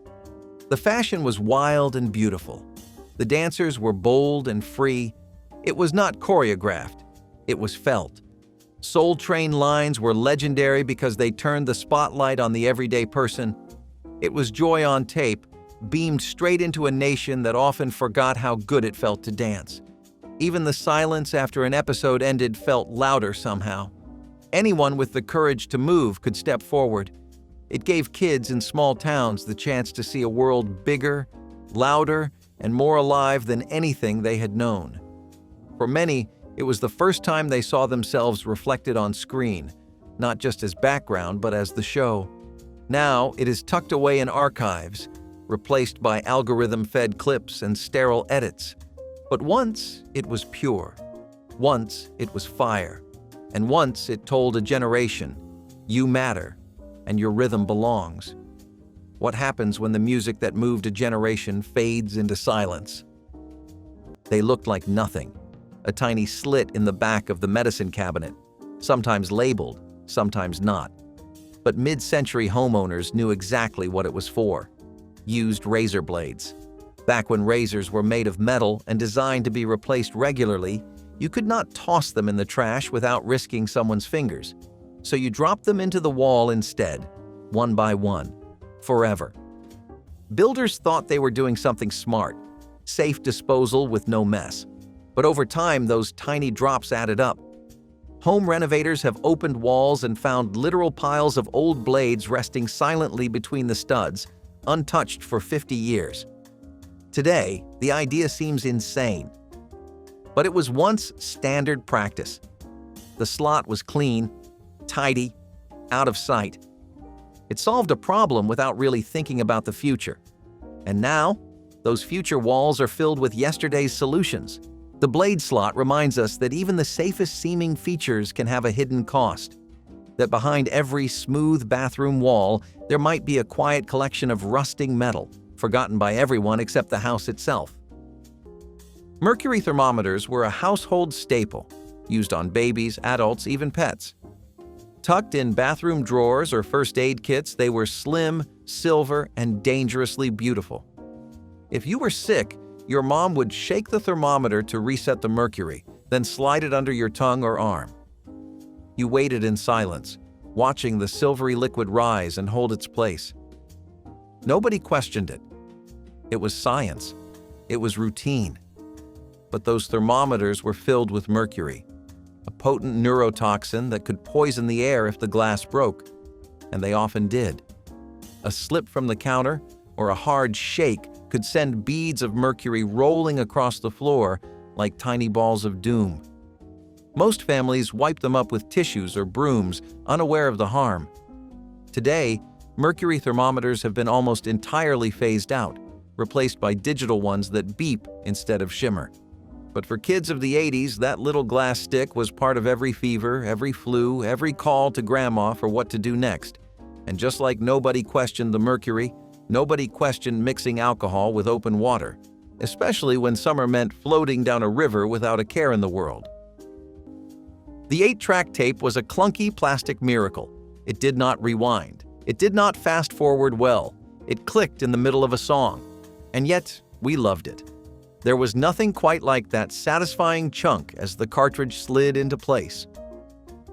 The fashion was wild and beautiful. The dancers were bold and free. It was not choreographed. It was felt. Soul Train lines were legendary because they turned the spotlight on the everyday person. It was joy on tape, beamed straight into a nation that often forgot how good it felt to dance. Even the silence after an episode ended felt louder somehow. Anyone with the courage to move could step forward. It gave kids in small towns the chance to see a world bigger, louder, and more alive than anything they had known. For many, it was the first time they saw themselves reflected on screen, not just as background but as the show. Now, it is tucked away in archives, replaced by algorithm-fed clips and sterile edits. But once, it was pure. Once, it was fire. And once, it told a generation, you matter, and your rhythm belongs. What happens when the music that moved a generation fades into silence? They looked like nothing. A tiny slit in the back of the medicine cabinet, sometimes labeled, sometimes not. But mid-century homeowners knew exactly what it was for. Used razor blades. Back when razors were made of metal and designed to be replaced regularly, you could not toss them in the trash without risking someone's fingers. So you dropped them into the wall instead, one by one, forever. Builders thought they were doing something smart, safe disposal with no mess. But over time, those tiny drops added up. Home renovators have opened walls and found literal piles of old blades resting silently between the studs, untouched for 50 years. Today, the idea seems insane. But it was once standard practice. The slot was clean, tidy, out of sight. It solved a problem without really thinking about the future. And now, those future walls are filled with yesterday's solutions. The blade slot reminds us that even the safest seeming features can have a hidden cost. that behind every smooth bathroom wall, there might be a quiet collection of rusting metal, forgotten by everyone except the house itself. Mercury thermometers were a household staple, used on babies, adults, even pets. Tucked in bathroom drawers or first aid kits, they were slim, silver, and dangerously beautiful. If you were sick, your mom would shake the thermometer to reset the mercury, then slide it under your tongue or arm. You waited in silence, watching the silvery liquid rise and hold its place. Nobody questioned it. It was science. It was routine. But those thermometers were filled with mercury, a potent neurotoxin that could poison the air if the glass broke, and they often did. A slip from the counter or a hard shake could send beads of mercury rolling across the floor like tiny balls of doom. Most families wiped them up with tissues or brooms, unaware of the harm. Today, mercury thermometers have been almost entirely phased out, replaced by digital ones that beep instead of shimmer. But for kids of the 80s, that little glass stick was part of every fever, every flu, every call to grandma for what to do next. And just like nobody questioned the mercury, nobody questioned mixing alcohol with open water, especially when summer meant floating down a river without a care in the world. The 8-track tape was a clunky plastic miracle. It did not rewind. It did not fast forward well. It clicked in the middle of a song. And yet, we loved it. There was nothing quite like that satisfying chunk as the cartridge slid into place.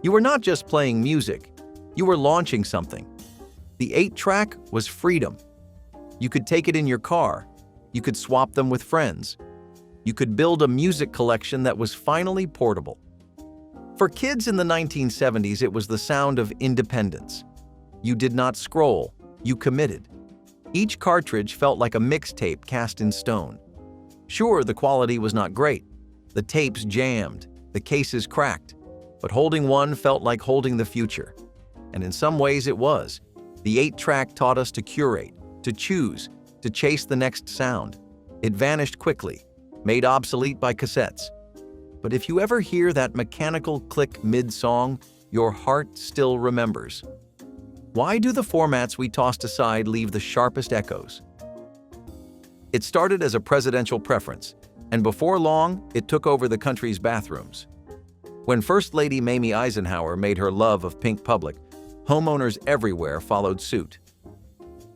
You were not just playing music. You were launching something. The 8-track was freedom. You could take it in your car. You could swap them with friends. You could build a music collection that was finally portable. For kids in the 1970s, it was the sound of independence. You did not scroll. You committed. Each cartridge felt like a mixtape cast in stone. Sure, the quality was not great. The tapes jammed, the cases cracked, but holding one felt like holding the future. And in some ways it was. The 8-track taught us to curate, to choose, to chase the next sound. It vanished quickly, made obsolete by cassettes. But if you ever hear that mechanical click mid-song, your heart still remembers. Why do the formats we tossed aside leave the sharpest echoes? It started as a presidential preference, and before long, it took over the country's bathrooms. When First Lady Mamie Eisenhower made her love of pink public, homeowners everywhere followed suit.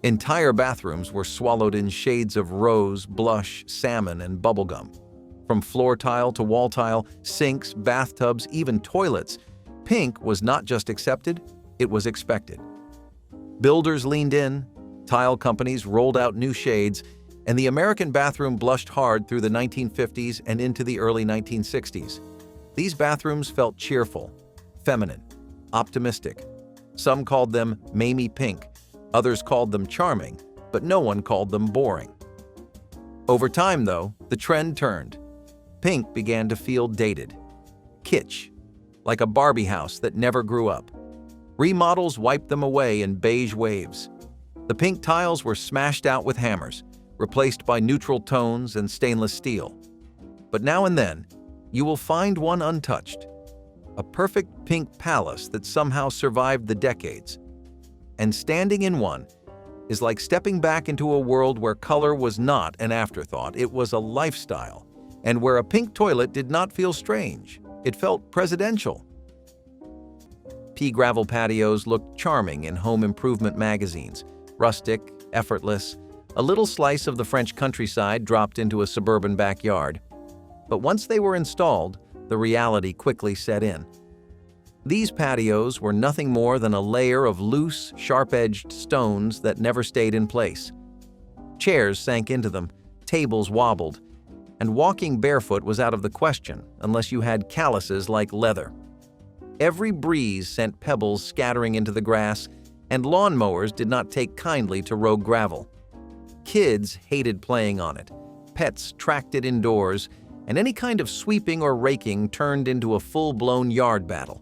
Entire bathrooms were swallowed in shades of rose, blush, salmon, and bubblegum. From floor tile to wall tile, sinks, bathtubs, even toilets, pink was not just accepted, it was expected. Builders leaned in, tile companies rolled out new shades, and the American bathroom blushed hard through the 1950s and into the early 1960s. These bathrooms felt cheerful, feminine, optimistic. Some called them Mamie Pink, others called them charming, but no one called them boring. Over time, though, the trend turned. Pink began to feel dated, kitsch, like a Barbie house that never grew up. Remodels wiped them away in beige waves. The pink tiles were smashed out with hammers, replaced by neutral tones and stainless steel. But now and then, you will find one untouched, a perfect pink palace that somehow survived the decades. And standing in one is like stepping back into a world where color was not an afterthought, it was a lifestyle, and where a pink toilet did not feel strange, it felt presidential. Pea gravel patios looked charming in home improvement magazines, rustic, effortless, a little slice of the French countryside dropped into a suburban backyard. But once they were installed, the reality quickly set in. These patios were nothing more than a layer of loose, sharp-edged stones that never stayed in place. Chairs sank into them, tables wobbled, and walking barefoot was out of the question unless you had calluses like leather. Every breeze sent pebbles scattering into the grass, and lawnmowers did not take kindly to rogue gravel. Kids hated playing on it, pets tracked it indoors, and any kind of sweeping or raking turned into a full-blown yard battle.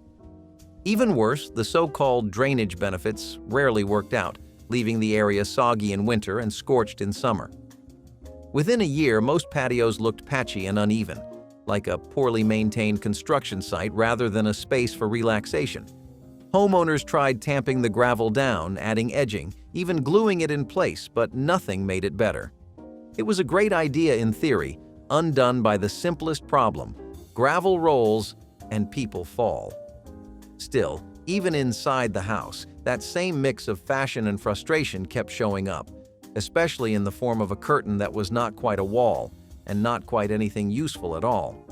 Even worse, the so-called drainage benefits rarely worked out, leaving the area soggy in winter and scorched in summer. Within a year, most patios looked patchy and uneven, like a poorly maintained construction site rather than a space for relaxation. Homeowners tried tamping the gravel down, adding edging, even gluing it in place, but nothing made it better. It was a great idea in theory, undone by the simplest problem: gravel rolls and people fall. Still, even inside the house, that same mix of fashion and frustration kept showing up, especially in the form of a curtain that was not quite a wall and not quite anything useful at all.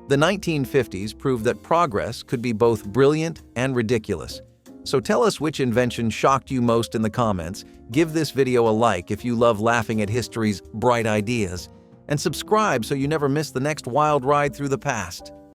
The 1950s proved that progress could be both brilliant and ridiculous. So tell us which invention shocked you most in the comments, give this video a like if you love laughing at history's bright ideas, and subscribe so you never miss the next wild ride through the past.